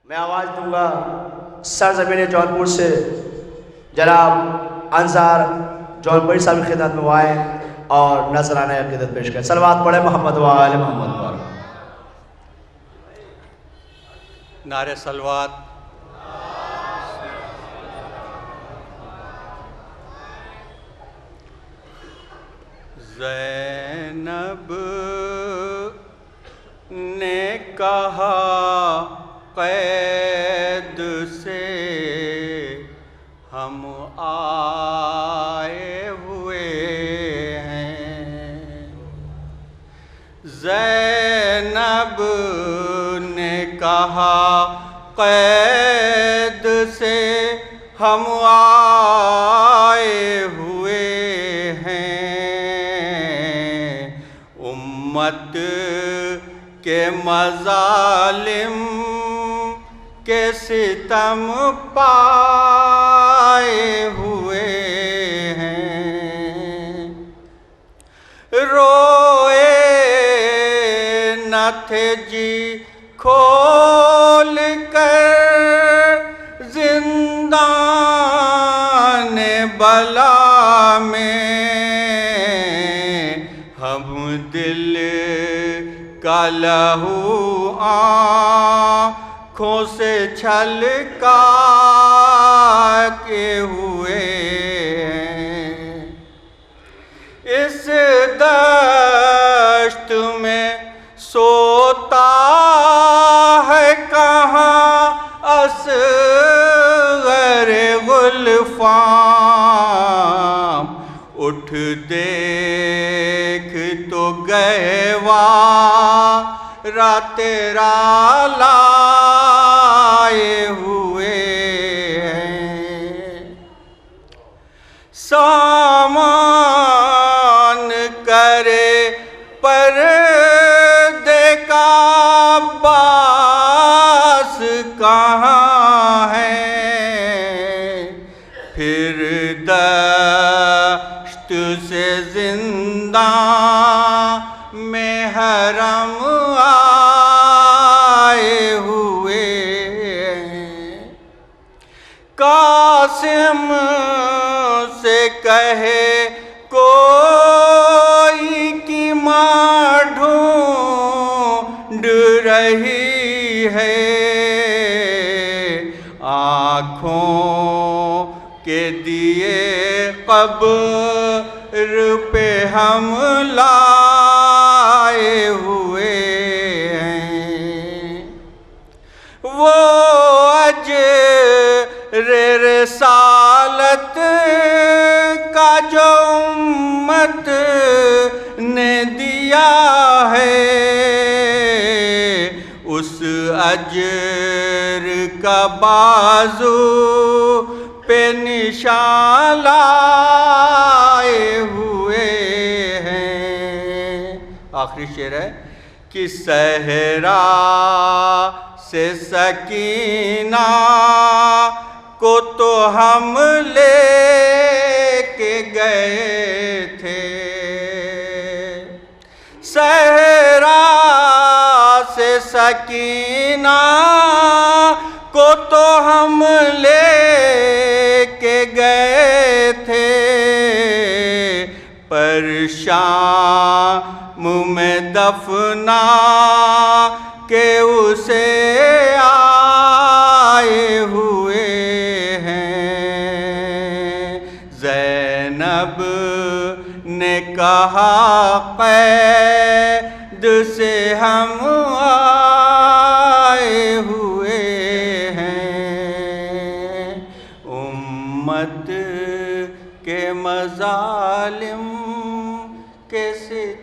मैं आवाज़ दूंगा सरजमीन जौनपुर से जनाब अंसार जौनपुरी साहब की खिदमत में वो आए और नजराना अक़ीदत पेश करें। सलवात पढ़े मोहम्मद व आले मोहम्मद पर। नारे सलवात। ज़ैनब ने कहा कैद से हम आए हुए हैं। ज़ैनब ने कहा कैद से हम आए हुए हैं। उम्मत के मज़ालिम के सितम पाए हुए हैं। रोए न थे जी खोल कर जिंदान बला में, हम दिल का लहू आँखों से छलका के हुए हैं। इस दश्त में सोता है कहाँ असग़र गुलफ़ाम, उठ देख तो गहवारा तेरा लाए हुए हैं। सामान करे पर्दे का अब्बास कहाँ है, फिर दश्त से जिंदा में हरम आए हुए हैं। कासिम से कहे कोई की माँ ढूंढ रही है, आँखों के दिए कब्र पे हम लाए हुए हैं। वो अजरे रिसालत का जो उम्मत ने दिया है, उस अजर का बाजू पे निशान लाए हुए हैं। आखिरी शेर है कि सहरा से सकीना को तो हम ले के गए थे। सहरा से सकीना को तो हम ले के गए थे, पर शाम में दफना के उसे आए हुए हैं। ज़ैनब ने कहा कैद से हम आए हुए हैं। उम्मत के मज़ालिम के सितम